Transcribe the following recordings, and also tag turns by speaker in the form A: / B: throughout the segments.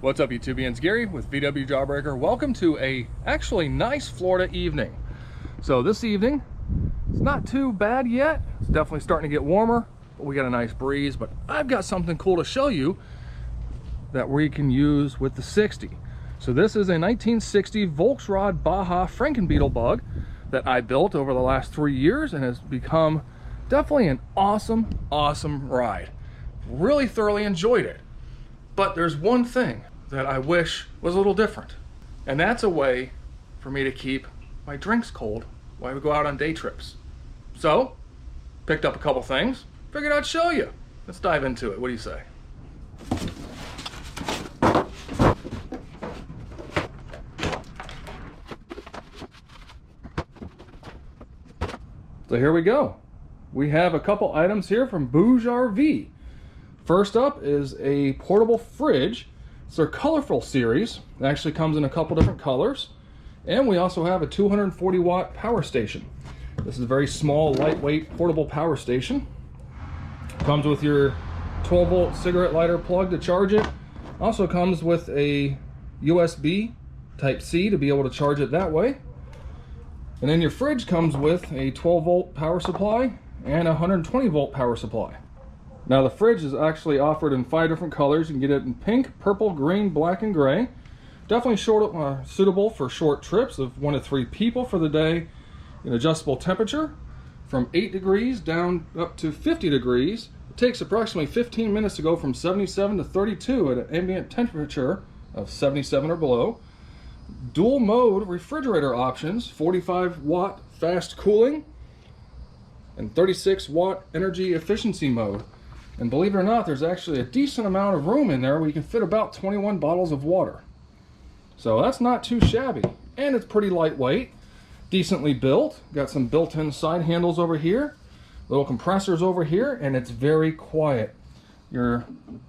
A: What's up, YouTubians? Gary with VW Jawbreaker. Welcome to a actually nice Florida evening. So this evening, it's not too bad yet. It's definitely starting to get warmer, but we got a nice breeze. But I've got something cool to show you that we can use with the 60. So this is a 1960 Volkswagen Baja Frankenbeetle bug that I built over the last 3 years and has become definitely an awesome ride. Really thoroughly enjoyed it. But there's one thing that I wish was a little different, and that's a way for me to keep my drinks cold while we go out on day trips. So, picked up a couple things, figured I'd show you. Let's dive into it. What do you say? So here we go. We have a couple items here from Bouge RV. First up is a portable fridge. It's their colorful series. It actually comes in a couple different colors. And we also have a 240 watt power station. This is a very small, lightweight, portable power station. Comes with your 12 volt cigarette lighter plug to charge it. Also comes with a USB type C to be able to charge it that way. And then your fridge comes with a 12 volt power supply and a 120 volt power supply. Now the fridge is actually offered in 5 different colors. You can get it in pink, purple, green, black, and gray. Definitely suitable for short trips of 1 to 3 people for the day. An adjustable temperature from 8 degrees down up to 50 degrees. It takes approximately 15 minutes to go from 77 to 32 at an ambient temperature of 77 or below. Dual mode refrigerator options, 45 watt fast cooling and 36 watt energy efficiency mode. And believe it or not, there's actually a decent amount of room in there where you can fit about 21 bottles of water. So that's not too shabby. And it's pretty lightweight, decently built. Got some built-in side handles over here, little compressors over here, and it's very quiet. Your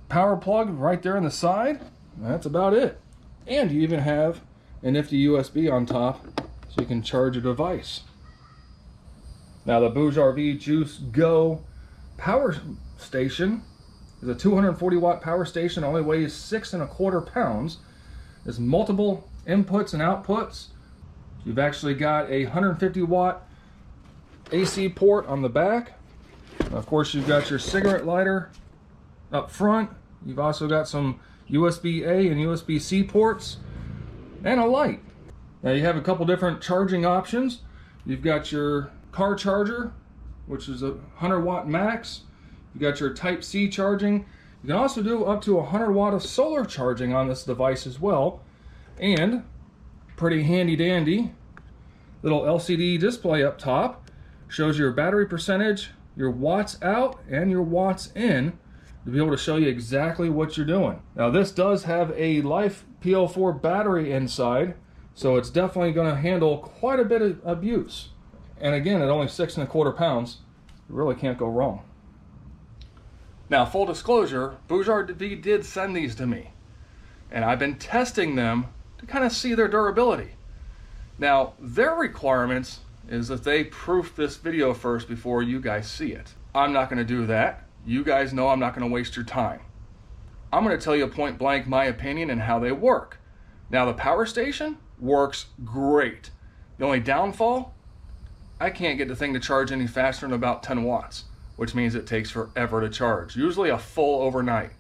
A: power plug right there on the side, that's about it. And you even have a nifty USB on top so you can charge a device. Now the Bouge RV JuiceGo power station is a 240 watt power station, only weighs 6¼ pounds. There's multiple inputs and outputs. You've actually got a 150 watt AC port on the back. Of course, you've got your cigarette lighter up front. You've also got some USB-A and USB-C ports and a light. Now you have a couple different charging options. You've got your car charger, which is a 100 watt max. You got your Type C charging. You can also do up to 100 watt of solar charging on this device as well. And pretty handy dandy little LCD display up top. Shows your battery percentage, your watts out, and your watts in to be able to show you exactly what you're doing. Now this does have a Life PO4 battery inside, so it's definitely going to handle quite a bit of abuse. And again, at only 6¼ pounds, you really can't go wrong. Now, full disclosure, Bouge RV did send these to me, and I've been testing them to kind of see their durability. Now, their requirements is that they proof this video first before you guys see it. I'm not going to do that. You guys know I'm not going to waste your time. I'm going to tell you point blank my opinion and how they work. Now, the power station works great. The only downfall, I can't get the thing to charge any faster than about 10 watts. Which means it takes forever to charge, usually a full overnight.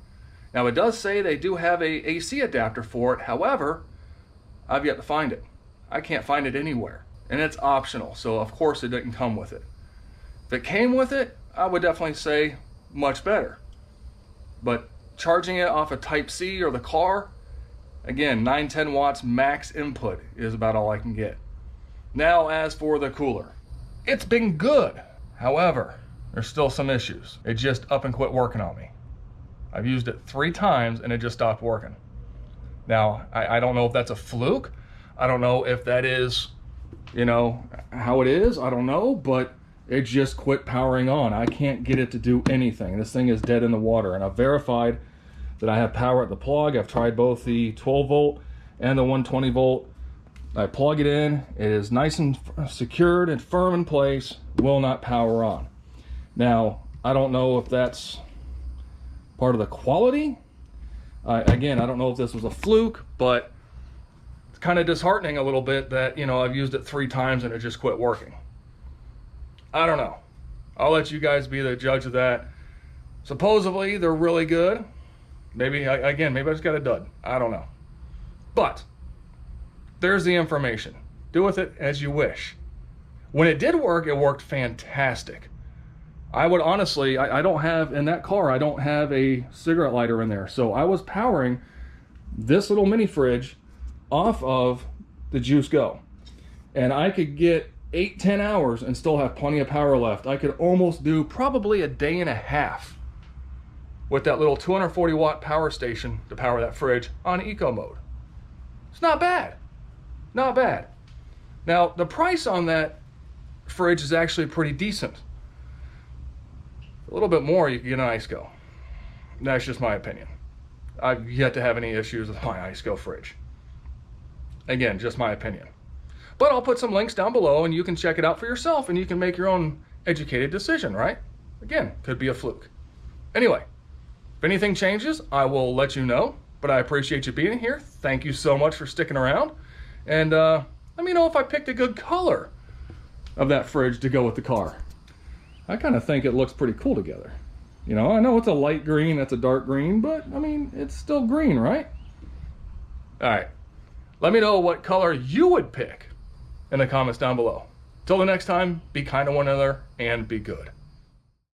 A: Now it does say they do have a AC adapter for it, however, I've yet to find it. I can't find it anywhere, and it's optional, so of course it didn't come with it. If it came with it, I would definitely say much better. But charging it off a Type C or the car, again, 9-10 watts max input is about all I can get. Now as for the cooler, it's been good, however, there's still some issues. It just up and quit working on me. I've used it 3 times and it just stopped working. Now, I don't know if that's a fluke. I don't know if that is, you know, how it is. I don't know, but it just quit powering on. I can't get it to do anything. This thing is dead in the water, and I've verified that I have power at the plug. I've tried both the 12 volt and the 120 volt. I plug it in. It is nice and secured and firm in place. Will not power on. Now, I don't know if that's part of the quality Again, I don't know if this was a fluke, but it's kind of disheartening a little bit that, you know, I've used it 3 times and it just quit working. I don't know. I'll let you guys be the judge of that. Supposedly, they're really good. Maybe, again, maybe I just got a dud. I don't know. But there's the information. Do with it as you wish. When it did work, it worked fantastic. I would honestly, I don't have, in that car, I don't have a cigarette lighter in there. So I was powering this little mini fridge off of the JuiceGo. And I could get 8-10 hours and still have plenty of power left. I could almost do probably a day and a half with that little 240 watt power station to power that fridge on eco mode. It's not bad. Not bad. Now, the price on that fridge is actually pretty decent. A little bit more, you can get an IceGo. That's just my opinion. I've yet to have any issues with my IceGo fridge. Again, just my opinion. But I'll put some links down below and you can check it out for yourself and you can make your own educated decision, right? Again, could be a fluke. Anyway, if anything changes, I will let you know. But I appreciate you being here. Thank you so much for sticking around. And let me know if I picked a good color of that fridge to go with the car. I kind of think it looks pretty cool together. You know, I know it's a light green, that's a dark green, but I mean, it's still green, right? All right. Let me know what color you would pick in the comments down below. Till the next time, be kind to one another and be good.